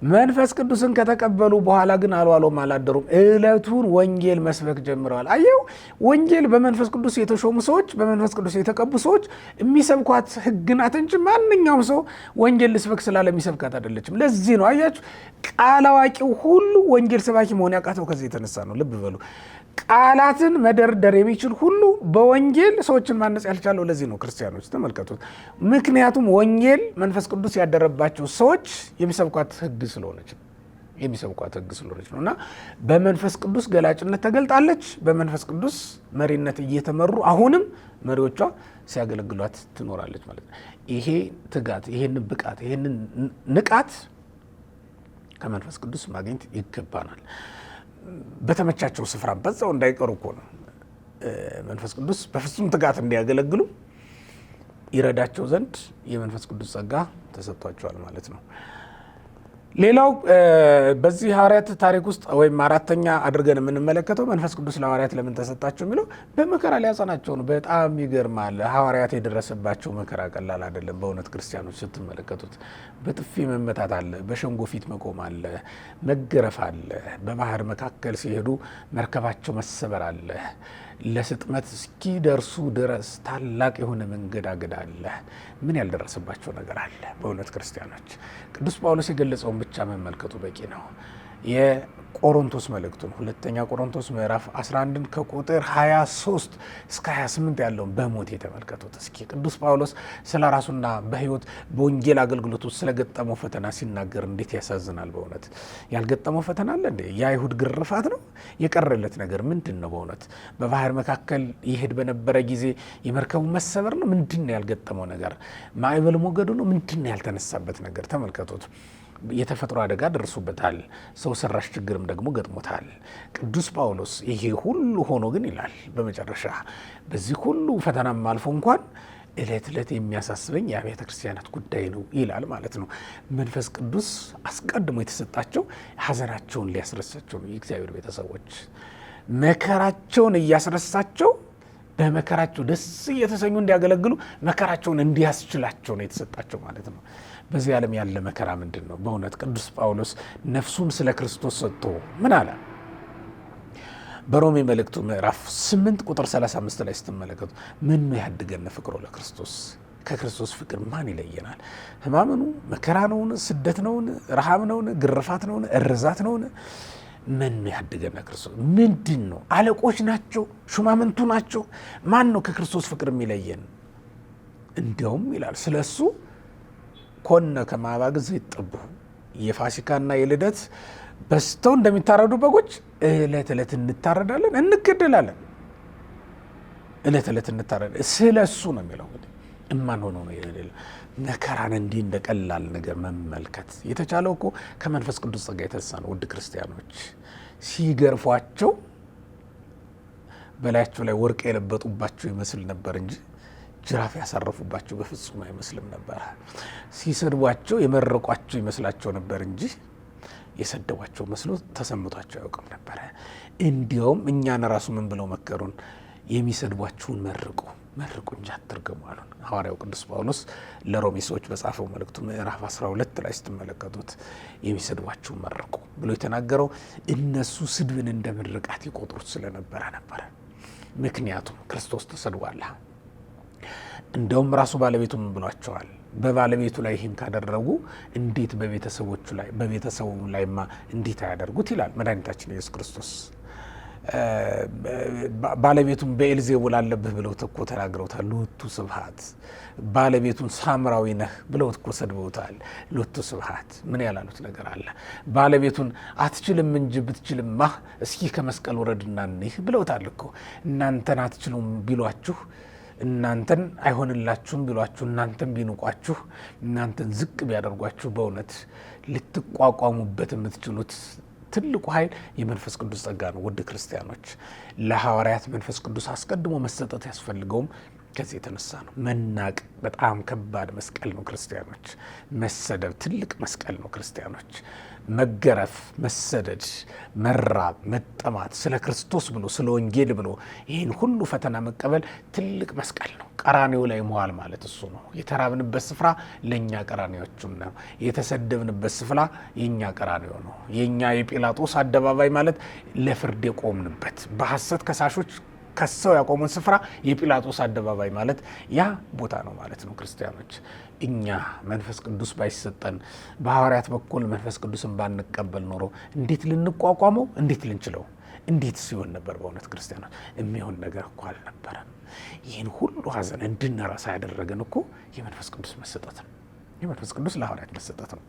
መንፈስ ቅዱስን ከተቀበሉ በኋላ ግን አልዋሎም አላደሩም። ዕለቱን ወንጌል መስበክ ጀምረዋል። አየው፣ ወንጌል በመንፈስ ቅዱስ የተሾሙ ሰዎች፣ በመንፈስ ቅዱስ የተቀቡ ሰዎች የሚሰብኳት ሕግ ናት እንጂ ማንኛውም ሰው ወንጌል ልስበክ ስላለ የሚሰብካት አይደለችም። ለዚህ ነው አያችሁ ቃል አዋቂው ሁሉ ወንጌል ሰባኪ መሆን ያቃተው ከዚህ የተነሳ ነው። ልብ በሉ። ቃላትን መደርደር የሚችል ሁሉ በወንጌል ሰዎችን ማነጽ ያልቻለው ለዚህ ነው። ክርስቲያኖች ተመልከቱት። ምክንያቱም ወንጌል መንፈስ ቅዱስ ያደረባቸው ሰዎች የሚሰብኳት ሕግ ስለሆነች ነው እና በመንፈስ ቅዱስ ገላጭነት ተገልጣለች። በመንፈስ ቅዱስ መሪነት እየተመሩ አሁንም መሪዎቿ ሲያገለግሏት ትኖራለች ማለት ነው። ይሄ ትጋት፣ ይሄን ብቃት፣ ይሄን ንቃት ከመንፈስ ቅዱስ ማግኘት ይገባናል። በተመቻቸው ስፍራ በዛው እንዳይቀሩ እኮ ነው መንፈስ ቅዱስ በፍጹም ትጋት እንዲያገለግሉ ይረዳቸው ዘንድ የመንፈስ ቅዱስ ጸጋ ተሰጥቷቸዋል ማለት ነው። ሌላው በዚህ ሐዋርያት ታሪክ ውስጥ ወይም አራተኛ አድርገን የምንመለከተው መንፈስ ቅዱስ ለሐዋርያት ለምን ተሰጣቸው የሚለው በመከራ ሊያጸናቸው ነው። በጣም ይገርማል። ሐዋርያት የደረሰባቸው መከራ ቀላል አይደለም። በእውነት ክርስቲያኖች ስትመለከቱት በጥፊ መመታት አለ፣ በሸንጎ ፊት መቆም አለ፣ መገረፍ አለ፣ በባህር መካከል ሲሄዱ መርከባቸው መሰበር አለ፣ ለስጥመት እስኪደርሱ ድረስ ታላቅ የሆነ መንገዳገድ አለ። ምን ያልደረሰባቸው ነገር አለ? በእውነት ክርስቲያኖች ቅዱስ ጳውሎስ የገለጸውን ብቻ መመልከቱ በቂ ነው። የቆሮንቶስ መልእክቱን ሁለተኛ ቆሮንቶስ ምዕራፍ 11 ከቁጥር 23 እስከ 28 ያለውን በሞት የተመልከቱት። እስኪ ቅዱስ ጳውሎስ ስለ ራሱና በሕይወት በወንጌል አገልግሎት ውስጥ ስለገጠመው ፈተና ሲናገር እንዴት ያሳዝናል። በእውነት ያልገጠመው ፈተና አለ እንዴ? የአይሁድ ግርፋት ነው? የቀረለት ነገር ምንድን ነው? በእውነት በባህር መካከል ይሄድ በነበረ ጊዜ የመርከቡ መሰበር ነው? ምንድን ነው ያልገጠመው ነገር? ማዕበል ሞገዱ ነው? ምንድን ነው ያልተነሳበት ነገር? ተመልከቱት። የተፈጥሮ አደጋ ደርሶበታል። ሰው ሰራሽ ችግርም ደግሞ ገጥሞታል። ቅዱስ ጳውሎስ ይሄ ሁሉ ሆኖ ግን ይላል በመጨረሻ በዚህ ሁሉ ፈተናም አልፎ እንኳን ዕለት ዕለት የሚያሳስበኝ የአብያተ ክርስቲያናት ጉዳይ ነው ይላል ማለት ነው። መንፈስ ቅዱስ አስቀድሞ የተሰጣቸው ሐዘናቸውን ሊያስረሳቸው ነው። የእግዚአብሔር ቤተሰቦች መከራቸውን እያስረሳቸው በመከራቸው ደስ እየተሰኙ እንዲያገለግሉ መከራቸውን እንዲያስችላቸው ነው የተሰጣቸው ማለት ነው። በዚህ ዓለም ያለ መከራ ምንድን ነው? በእውነት ቅዱስ ጳውሎስ ነፍሱን ስለ ክርስቶስ ሰጥቶ ምን አለ? በሮሜ መልእክቱ ምዕራፍ 8 ቁጥር 35 ላይ ስትመለከቱ ምን ያድገን ፍቅሮ ለክርስቶስ፣ ከክርስቶስ ፍቅር ማን ይለየናል? ሕማም ነው? መከራ ነውን? ስደት ነውን? ረሃብ ነውን? ግርፋት ነውን? እርዛት ነውን? ምን ያድገን ክርስቶስ? ምንድን ነው? አለቆች ናቸው? ሹማምንቱ ናቸው? ማን ነው ከክርስቶስ ፍቅር የሚለየን? እንዲያውም ይላል ስለ እሱ ኮነ ከማባግ ዘይጠብሑ፣ የፋሲካና የልደት በስተው እንደሚታረዱ በጎች ዕለት ዕለት እንታረዳለን፣ እንገደላለን። ዕለት ዕለት እንታረዳለን። ስለ እሱ ነው የሚለው። እማን ሆኖ ነው የሌለ መከራን እንዲህ እንደ ቀላል ነገር መመልከት የተቻለው እኮ ከመንፈስ ቅዱስ ጸጋ የተነሳ ነው። ውድ ክርስቲያኖች ሲገርፏቸው በላያቸው ላይ ወርቅ የለበጡባቸው ይመስል ነበር እንጂ ጅራፍ ያሳረፉባቸው በፍጹም አይመስልም ነበር። ሲሰድቧቸው የመረቋቸው ይመስላቸው ነበር እንጂ የሰደቧቸው መስሎ ተሰምቷቸው አያውቅም ነበረ። እንዲያውም እኛን ራሱ ምን ብለው መከሩን? የሚሰድቧችሁን መርቁ እንጂ አትርገሙ አሉን። ሐዋርያው ቅዱስ ጳውሎስ ለሮሜ ሰዎች በጻፈው መልእክቱ ምዕራፍ 12 ላይ ስትመለከቱት የሚሰድቧችሁን መርቁ ብሎ የተናገረው እነሱ ስድብን እንደ ምርቃት ይቆጥሩት ስለነበረ ነበረ። ምክንያቱም ክርስቶስ ተሰድቧል። እንደውም ራሱ ባለቤቱ ምን ብሏቸዋል? በባለቤቱ ላይ ይህን ካደረጉ እንዴት በቤተሰቦቹ ላይ በቤተሰቡ ላይማ እንዴት አያደርጉት ይላል መድኃኒታችን ኢየሱስ ክርስቶስ። ባለቤቱን በኤልዜቡል አለብህ ብለው እኮ ተናግረውታል። ሎቱ ስብሐት። ባለቤቱን ሳምራዊ ነህ ብለው እኮ ሰድበውታል። ሎቱ ስብሐት። ምን ያላሉት ነገር አለ? ባለቤቱን አትችልም እንጂ ብትችልማ እስኪ ከመስቀል ወረድና እንይህ ብለውታል እኮ። እናንተን አትችሉም ቢሏችሁ፣ እናንተን አይሆንላችሁም ቢሏችሁ፣ እናንተን ቢንቋችሁ፣ እናንተን ዝቅ ቢያደርጓችሁ በእውነት ልትቋቋሙበት የምትችሉት ትልቁ ኃይል የመንፈስ ቅዱስ ጸጋ ነው። ውድ ክርስቲያኖች ለሐዋርያት መንፈስ ቅዱስ አስቀድሞ መሰጠት ያስፈልገውም ከዚህ የተነሳ ነው። መናቅ በጣም ከባድ መስቀል ነው ክርስቲያኖች። መሰደብ ትልቅ መስቀል ነው ክርስቲያኖች። መገረፍ፣ መሰደድ፣ መራብ፣ መጠማት ስለ ክርስቶስ ብሎ ስለ ወንጌል ብሎ ይህን ሁሉ ፈተና መቀበል ትልቅ መስቀል ነው። ቀራኔው ላይ መዋል ማለት እሱ ነው። የተራብንበት ስፍራ ለእኛ ቀራኔዎቹም ነው። የተሰደብንበት ስፍራ የእኛ ቀራኔው ነው። የእኛ የጲላጦስ አደባባይ ማለት ለፍርድ የቆምንበት በሐሰት ከሳሾች ከሰው ያቆሙን ስፍራ የጲላጦስ አደባባይ ማለት ያ ቦታ ነው ማለት ነው። ክርስቲያኖች እኛ መንፈስ ቅዱስ ባይሰጠን በሐዋርያት በኩል መንፈስ ቅዱስን ባንቀበል ኖሮ እንዴት ልንቋቋመው፣ እንዴት ልንችለው፣ እንዴት ሲሆን ነበር? በእውነት ክርስቲያኖች የሚሆን ነገር እኮ አልነበረም። ይህን ሁሉ ሐዘን እንድንረሳ ያደረገን እኮ የመንፈስ ቅዱስ መሰጠት ነው። የመንፈስ ቅዱስ ለሐዋርያት መሰጠት ነው።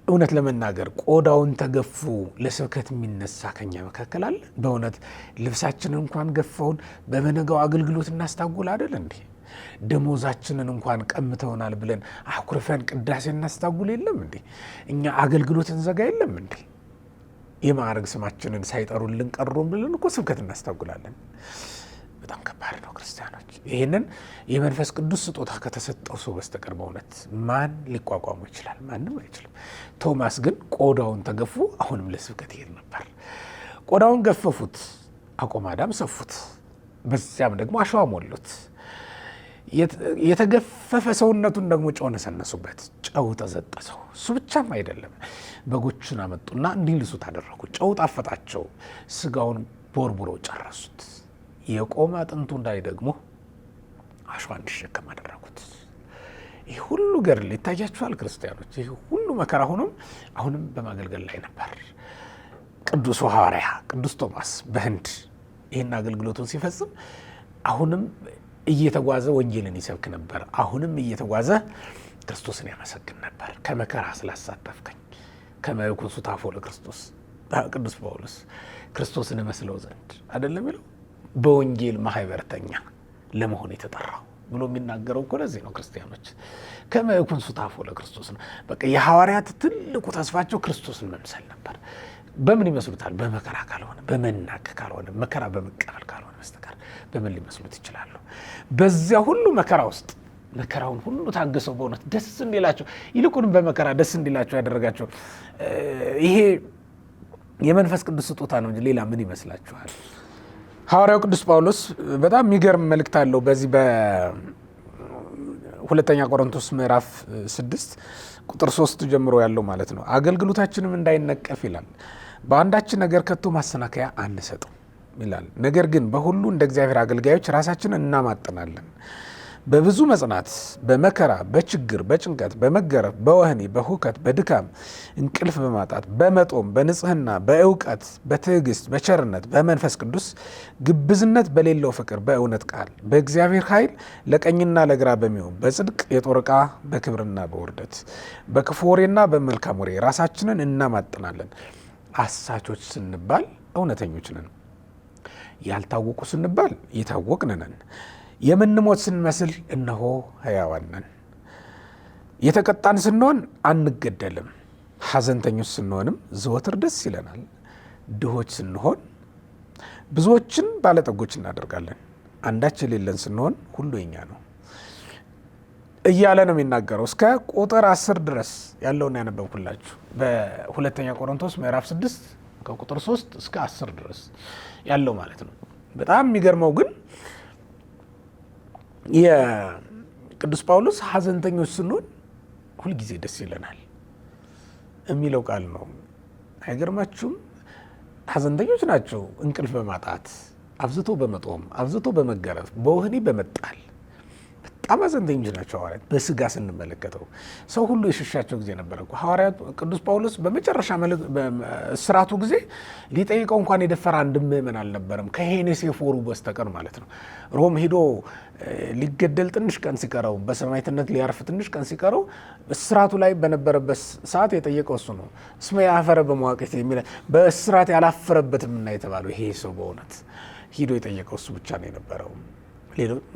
እውነት ለመናገር ቆዳውን ተገፉ ለስብከት የሚነሳ ከኛ መካከል አለ? በእውነት ልብሳችንን እንኳን ገፈውን በመነጋው አገልግሎት እናስታጉል አይደል እንዴ? ደሞዛችንን እንኳን ቀምተውናል ብለን አኩርፈን ቅዳሴ እናስታጉል የለም እንዴ? እኛ አገልግሎት እንዘጋ የለም እንዴ? የማዕረግ ስማችንን ሳይጠሩልን ቀሩን ብለን እኮ ስብከት እናስታጉላለን። በጣም ከባድ ነው ክርስቲያኖች። ይህንን የመንፈስ ቅዱስ ስጦታ ከተሰጠው ሰው በስተቀር በእውነት ማን ሊቋቋሙ ይችላል? ማንም አይችልም። ቶማስ ግን ቆዳውን ተገፉ፣ አሁንም ለስብከት ይሄድ ነበር። ቆዳውን ገፈፉት፣ አቆማዳም ሰፉት፣ በዚያም ደግሞ አሸዋ ሞሉት። የተገፈፈ ሰውነቱን ደግሞ ጨው ነሰነሱበት፣ ጨው ተዘጠሰው። እሱ ብቻም አይደለም፣ በጎችን አመጡና እንዲልሱት አደረጉ። ጨው ጣፈጣቸው፣ ስጋውን ቦርቡሮ ጨረሱት። የቆመ አጥንቱ ላይ ደግሞ አሸዋ እንዲሸከም አደረጉት። ይህ ሁሉ ገድል ይታያችኋል ክርስቲያኖች። ይህ ሁሉ መከራ ሆኖም አሁንም በማገልገል ላይ ነበር። ቅዱሱ ሐዋርያ ቅዱስ ቶማስ በህንድ ይህን አገልግሎቱን ሲፈጽም አሁንም እየተጓዘ ወንጌልን ይሰብክ ነበር። አሁንም እየተጓዘ ክርስቶስን ያመሰግን ነበር። ከመከራ ስላሳተፍከኝ ከመይኩን ሱታፎ ለክርስቶስ ቅዱስ ጳውሎስ ክርስቶስን መስለው ዘንድ አይደለም ይለው በወንጌል ማህበርተኛ ለመሆን የተጠራው ብሎ የሚናገረው እኮ ለዚህ ነው። ክርስቲያኖች ከመ ይኩን ሱታፎ ለክርስቶስ ነው። በቃ የሐዋርያት ትልቁ ተስፋቸው ክርስቶስን መምሰል ነበር። በምን ይመስሉታል? በመከራ ካልሆነ፣ በመናቅ ካልሆነ፣ መከራ በመቀበል ካልሆነ በስተቀር በምን ሊመስሉት ይችላሉ? በዚያ ሁሉ መከራ ውስጥ መከራውን ሁሉ ታገሰው በእውነት ደስ እንዲላቸው ይልቁንም በመከራ ደስ እንዲላቸው ያደረጋቸው ይሄ የመንፈስ ቅዱስ ስጦታ ነው እንጂ ሌላ ምን ይመስላችኋል? ሐዋርያው ቅዱስ ጳውሎስ በጣም የሚገርም መልእክት አለው። በዚህ በሁለተኛ ቆሮንቶስ ምዕራፍ 6 ቁጥር 3 ጀምሮ ያለው ማለት ነው። አገልግሎታችንም እንዳይነቀፍ ይላል። በአንዳችን ነገር ከቶ ማሰናከያ አንሰጥም ይላል። ነገር ግን በሁሉ እንደ እግዚአብሔር አገልጋዮች ራሳችንን እናማጥናለን። በብዙ መጽናት፣ በመከራ፣ በችግር፣ በጭንቀት፣ በመገረፍ፣ በወህኒ፣ በሁከት፣ በድካም፣ እንቅልፍ በማጣት፣ በመጦም፣ በንጽህና፣ በእውቀት፣ በትዕግስት፣ በቸርነት፣ በመንፈስ ቅዱስ፣ ግብዝነት በሌለው ፍቅር፣ በእውነት ቃል፣ በእግዚአብሔር ኃይል ለቀኝና ለግራ በሚሆን በጽድቅ የጦር ዕቃ፣ በክብርና በውርደት፣ በክፉ ወሬና በመልካም ወሬ ራሳችንን እናማጥናለን። አሳቾች ስንባል እውነተኞች ነን፣ ያልታወቁ ስንባል የታወቅን ነን፣ የምንሞት ስንመስል እነሆ ሕያዋን ነን፣ የተቀጣን ስንሆን አንገደልም፣ ሐዘንተኞች ስንሆንም ዘወትር ደስ ይለናል፣ ድሆች ስንሆን ብዙዎችን ባለጠጎች እናደርጋለን፣ አንዳች የሌለን ስንሆን ሁሉ የኛ ነው እያለ ነው የሚናገረው። እስከ ቁጥር 10 ድረስ ያለውን ያነበብኩላችሁ በሁለተኛ ቆሮንቶስ ምዕራፍ 6 ከቁጥር 3 እስከ 10 ድረስ ያለው ማለት ነው። በጣም የሚገርመው ግን የቅዱስ ጳውሎስ ሐዘንተኞች ስንሆን ሁልጊዜ ደስ ይለናል የሚለው ቃል ነው። አይገርማችሁም? ሐዘንተኞች ናቸው እንቅልፍ በማጣት አብዝቶ በመጦም አብዝቶ በመገረፍ በወህኒ በመጣል በጣም ሐዘንተኞች ናቸው ሐዋርያት። በስጋ ስንመለከተው ሰው ሁሉ የሸሻቸው ጊዜ ነበረ እኮ። ሐዋርያት ቅዱስ ጳውሎስ በመጨረሻ እስራቱ ጊዜ ሊጠይቀው እንኳን የደፈረ አንድ ምዕመን አልነበረም ከሄኔሴፎሩ በስተቀር ማለት ነው። ሮም ሄዶ ሊገደል ትንሽ ቀን ሲቀረው፣ በሰማዕትነት ሊያርፍ ትንሽ ቀን ሲቀረው እስራቱ ላይ በነበረበት ሰዓት የጠየቀው እሱ ነው። እስመ ያፈረ በመዋቅት የሚል በእስራት ያላፈረበትም እና የተባለው ይሄ ሰው በእውነት ሂዶ የጠየቀው እሱ ብቻ ነው የነበረው።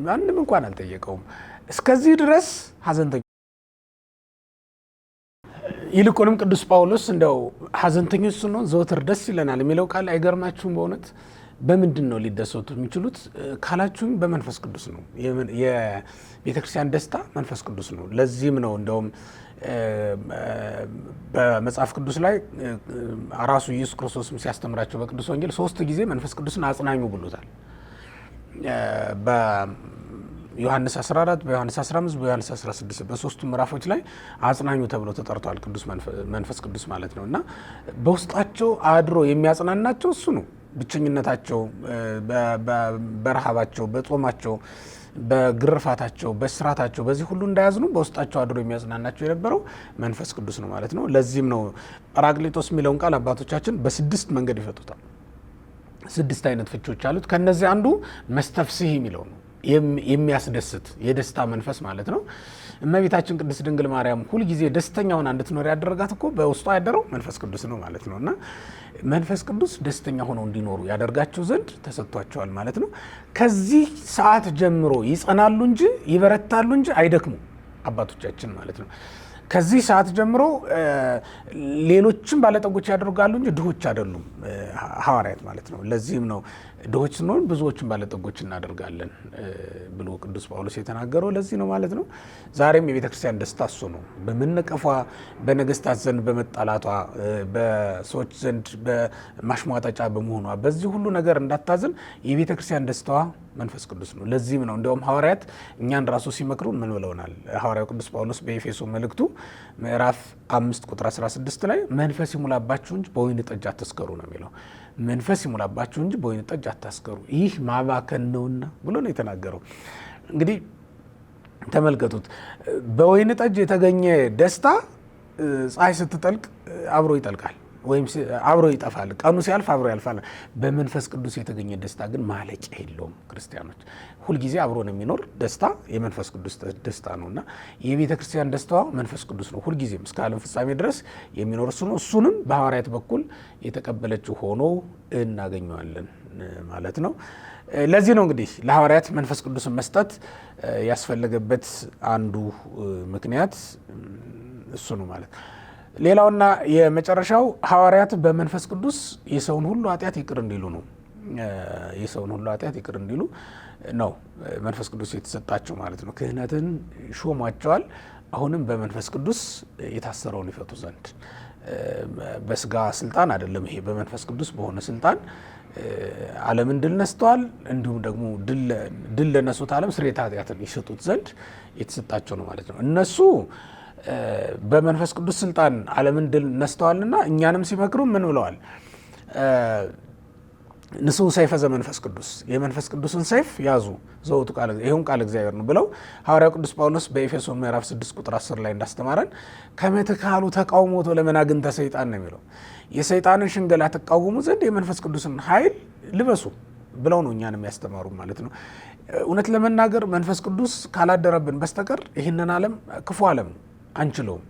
ማንም እንኳን አልጠየቀውም። እስከዚህ ድረስ ሐዘንተኞች። ይልቁንም ቅዱስ ጳውሎስ እንደው ሐዘንተኞች ስንሆን ዘወትር ደስ ይለናል የሚለው ቃል አይገርማችሁም? በእውነት በምንድን ነው ሊደሰቱ የሚችሉት ካላችሁም በመንፈስ ቅዱስ ነው። የቤተክርስቲያን ደስታ መንፈስ ቅዱስ ነው። ለዚህም ነው እንደውም በመጽሐፍ ቅዱስ ላይ ራሱ ኢየሱስ ክርስቶስም ሲያስተምራቸው በቅዱስ ወንጌል 3 ጊዜ መንፈስ ቅዱስን አጽናኙ ብሎታል። በዮሐንስ 14፣ በዮሐንስ 15፣ በዮሐንስ 16 በሶስቱ ምዕራፎች ላይ አጽናኙ ተብሎ ተጠርቷል። ቅዱስ መንፈስ ቅዱስ ማለት ነው እና በውስጣቸው አድሮ የሚያጽናናቸው እሱ ነው። ብቸኝነታቸው፣ በረሃባቸው፣ በጾማቸው፣ በግርፋታቸው፣ በስራታቸው በዚህ ሁሉ እንዳያዝኑ በውስጣቸው አድሮ የሚያጽናናቸው የነበረው መንፈስ ቅዱስ ነው ማለት ነው። ለዚህም ነው ጰራቅሊጦስ የሚለውን ቃል አባቶቻችን በ6 መንገድ ይፈቱታል። 6 አይነት ፍቾች አሉት። ከነዚህ አንዱ መስተፍስህ የሚለው ነው፣ የሚያስደስት የደስታ መንፈስ ማለት ነው። እመቤታችን ቅድስት ድንግል ማርያም ሁልጊዜ ደስተኛ ሆና እንድትኖር ያደረጋት እኮ በውስጧ ያደረው መንፈስ ቅዱስ ነው ማለት ነው። እና መንፈስ ቅዱስ ደስተኛ ሆነው እንዲኖሩ ያደርጋቸው ዘንድ ተሰጥቷቸዋል ማለት ነው። ከዚህ ሰዓት ጀምሮ ይጸናሉ እንጂ ይበረታሉ እንጂ አይደክሙ አባቶቻችን ማለት ነው። ከዚህ ሰዓት ጀምሮ ሌሎችም ባለጠጎች ያደርጋሉ እንጂ ድሆች አይደሉም ሐዋርያት ማለት ነው። ለዚህም ነው ድሆች ስንሆን ብዙዎችን ባለጠጎች እናደርጋለን ብሎ ቅዱስ ጳውሎስ የተናገረው ለዚህ ነው ማለት ነው። ዛሬም የቤተክርስቲያን ደስታ እሱ ነው። በመነቀፏ፣ በነገስታት ዘንድ በመጣላቷ፣ በሰዎች ዘንድ በማሽሟጠጫ በመሆኗ በዚህ ሁሉ ነገር እንዳታዝን የቤተክርስቲያን ደስታዋ መንፈስ ቅዱስ ነው። ለዚህም ነው እንዲያውም ሐዋርያት እኛን ራሱ ሲመክሩን ምን ብለውናል? ሐዋርያው ቅዱስ ጳውሎስ በኤፌሶ መልእክቱ ምዕራፍ 5 ቁጥር 16 ላይ መንፈስ ይሙላባችሁ እንጂ በወይን ጠጅ አትስከሩ ነው የሚለው። መንፈስ ይሙላባችሁ እንጂ በወይን ጠጅ አታስከሩ፣ ይህ ማባከን ነውና ብሎ ነው የተናገረው። እንግዲህ ተመልከቱት፣ በወይን ጠጅ የተገኘ ደስታ ፀሐይ ስትጠልቅ አብሮ ይጠልቃል ወይም አብሮ ይጠፋል። ቀኑ ሲያልፍ አብሮ ያልፋል። በመንፈስ ቅዱስ የተገኘ ደስታ ግን ማለቂያ የለውም። ክርስቲያኖች ሁልጊዜ አብሮ ነው የሚኖር ደስታ የመንፈስ ቅዱስ ደስታ ነውና የቤተ ክርስቲያን ደስታዋ መንፈስ ቅዱስ ነው። ሁልጊዜም እስከ ዓለም ፍጻሜ ድረስ የሚኖር እሱ ነው። እሱንም በሐዋርያት በኩል የተቀበለችው ሆኖ እናገኘዋለን ማለት ነው። ለዚህ ነው እንግዲህ ለሐዋርያት መንፈስ ቅዱስን መስጠት ያስፈለገበት አንዱ ምክንያት እሱ ነው ማለት። ሌላውና የመጨረሻው ሐዋርያት በመንፈስ ቅዱስ የሰውን ሁሉ ኃጢአት ይቅር እንዲሉ ነው። የሰውን ሁሉ ኃጢአት ይቅር እንዲሉ ነው መንፈስ ቅዱስ የተሰጣቸው ማለት ነው። ክህነትን ሾሟቸዋል። አሁንም በመንፈስ ቅዱስ የታሰረውን ይፈቱ ዘንድ በስጋ ስልጣን አይደለም፣ ይሄ በመንፈስ ቅዱስ በሆነ ስልጣን ዓለምን ድል ነስተዋል። እንዲሁም ደግሞ ድል ለነሱት ዓለም ስርየተ ኃጢአትን ይሰጡት ዘንድ የተሰጣቸው ነው ማለት ነው። እነሱ በመንፈስ ቅዱስ ስልጣን ዓለምን ድል ነስተዋልና እኛንም ሲመክሩ ምን ብለዋል? ንስኡ ሰይፈ ዘመንፈስ ቅዱስ፣ የመንፈስ ቅዱስን ሰይፍ ያዙ ዘውቱ ቃል ይሁን ቃል እግዚአብሔር ነው ብለው ሐዋርያው ቅዱስ ጳውሎስ በኤፌሶን ምዕራፍ 6 ቁጥር 10 ላይ እንዳስተማረን ከመትካሉ ተቃውሞቶ ለመናግንተ ሰይጣን ነው የሚለው። የሰይጣንን ሽንገላ ተቃውሙ ዘንድ የመንፈስ ቅዱስን ኃይል ልበሱ ብለው ነው እኛን የሚያስተማሩ ማለት ነው። እውነት ለመናገር መንፈስ ቅዱስ ካላደረብን በስተቀር ይህንን ዓለም ክፉ ዓለም አንችለውም።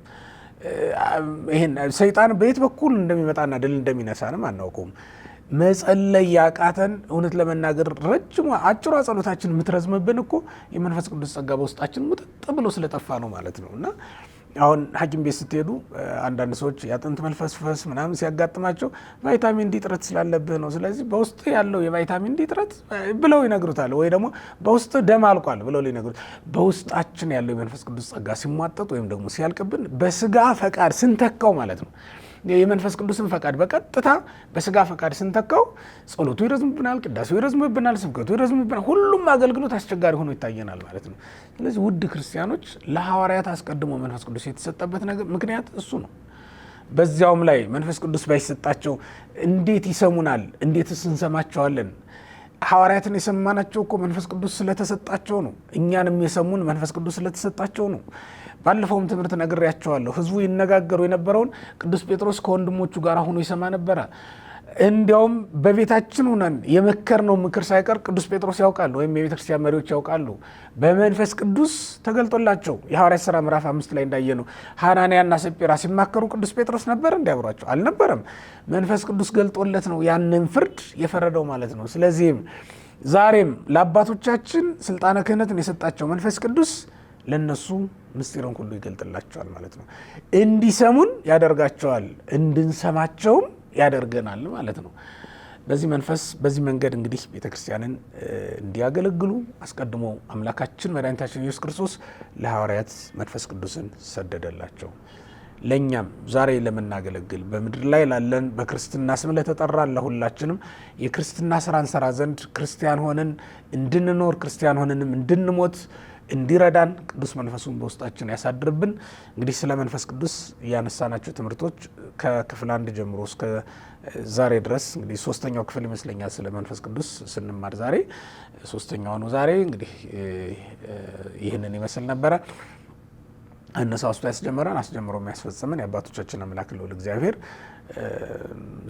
ይሄን ሰይጣን በየት በኩል እንደሚመጣና ድል እንደሚነሳንም አናውቀውም። መጸለይ ያቃተን እውነት ለመናገር አጭሯ ጸሎታችን የምትረዝምብን እኮ የመንፈስ ቅዱስ ጸጋ በውስጣችን ሙጥጥ ብሎ ስለጠፋ ነው ማለት ነው። እና አሁን ሐኪም ቤት ስትሄዱ አንዳንድ ሰዎች የአጥንት መልፈስፈስ ምናምን ሲያጋጥማቸው ቫይታሚን ዲ እጥረት ስላለብህ ነው፣ ስለዚህ በውስጥ ያለው የቫይታሚን ዲ እጥረት ብለው ይነግሩታል። ወይ ደግሞ በውስጥ ደም አልቋል ብለው ሊነግሩት። በውስጣችን ያለው የመንፈስ ቅዱስ ጸጋ ሲሟጠጥ ወይም ደግሞ ሲያልቅብን በስጋ ፈቃድ ስንተካው ማለት ነው። የመንፈስ ቅዱስን ፈቃድ በቀጥታ በስጋ ፈቃድ ስንተካው ጸሎቱ ይረዝምብናል፣ ቅዳሴው ይረዝምብናል፣ ስብከቱ ይረዝምብናል፣ ሁሉም አገልግሎት አስቸጋሪ ሆኖ ይታየናል ማለት ነው። ስለዚህ ውድ ክርስቲያኖች ለሐዋርያት አስቀድሞ መንፈስ ቅዱስ የተሰጠበት ነገር ምክንያት እሱ ነው። በዚያውም ላይ መንፈስ ቅዱስ ባይሰጣቸው እንዴት ይሰሙናል? እንዴትስ እንሰማቸዋለን? ሐዋርያትን የሰማናቸው እኮ መንፈስ ቅዱስ ስለተሰጣቸው ነው። እኛንም የሰሙን መንፈስ ቅዱስ ስለተሰጣቸው ነው። ባለፈውም ትምህርት ነግሬያቸዋለሁ። ህዝቡ ይነጋገሩ የነበረውን ቅዱስ ጴጥሮስ ከወንድሞቹ ጋር ሆኖ ይሰማ ነበረ። እንዲያውም በቤታችን ሆነን የመከርነው ምክር ሳይቀር ቅዱስ ጴጥሮስ ያውቃሉ፣ ወይም የቤተክርስቲያን መሪዎች ያውቃሉ። በመንፈስ ቅዱስ ተገልጦላቸው የሐዋርያት ሥራ ምዕራፍ 5 ላይ እንዳየነው ሐናንያና ሰጲራ ሲማከሩ ቅዱስ ጴጥሮስ ነበር እንዲያብሯቸው? አልነበረም። መንፈስ ቅዱስ ገልጦለት ነው ያንን ፍርድ የፈረደው ማለት ነው። ስለዚህም ዛሬም ለአባቶቻችን ስልጣነ ክህነትን የሰጣቸው መንፈስ ቅዱስ ለነሱ ምስጢርን ሁሉ ይገልጥላቸዋል ማለት ነው። እንዲሰሙን ያደርጋቸዋል፣ እንድንሰማቸውም ያደርገናል ማለት ነው። በዚህ መንፈስ በዚህ መንገድ እንግዲህ ቤተክርስቲያንን እንዲያገለግሉ አስቀድሞ አምላካችን መድኃኒታችን ኢየሱስ ክርስቶስ ለሐዋርያት መንፈስ ቅዱስን ሰደደላቸው። ለእኛም ዛሬ ለምናገለግል በምድር ላይ ላለን በክርስትና ስም ለተጠራን ለሁላችንም የክርስትና ስራ እንሰራ ዘንድ ክርስቲያን ሆነን እንድንኖር ክርስቲያን ሆነንም እንድንሞት እንዲረዳን ቅዱስ መንፈሱን በውስጣችን ያሳድርብን። እንግዲህ ስለ መንፈስ ቅዱስ ያነሳናቸው ትምህርቶች ከክፍል 1 ጀምሮ እስከ ዛሬ ድረስ እንግዲህ 3ኛው ክፍል ይመስለኛል ስለ መንፈስ ቅዱስ ስንማር ዛሬ 3ኛው ነው። ዛሬ እንግዲህ ይህንን ይመስል ነበረ። አነሳስቶ ያስጀመረን አስጀምሮ የሚያስፈጽመን የአባቶቻችን አምላክ ልዑል እግዚአብሔር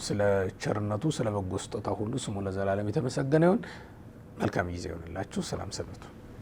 ስለ ቸርነቱ ስለ በጎ ስጦታ ሁሉ ስሙ ለዘላለም የተመሰገነ ይሁን። መልካም ጊዜ ይሆንላችሁ። ሰላም ሰንብቱ።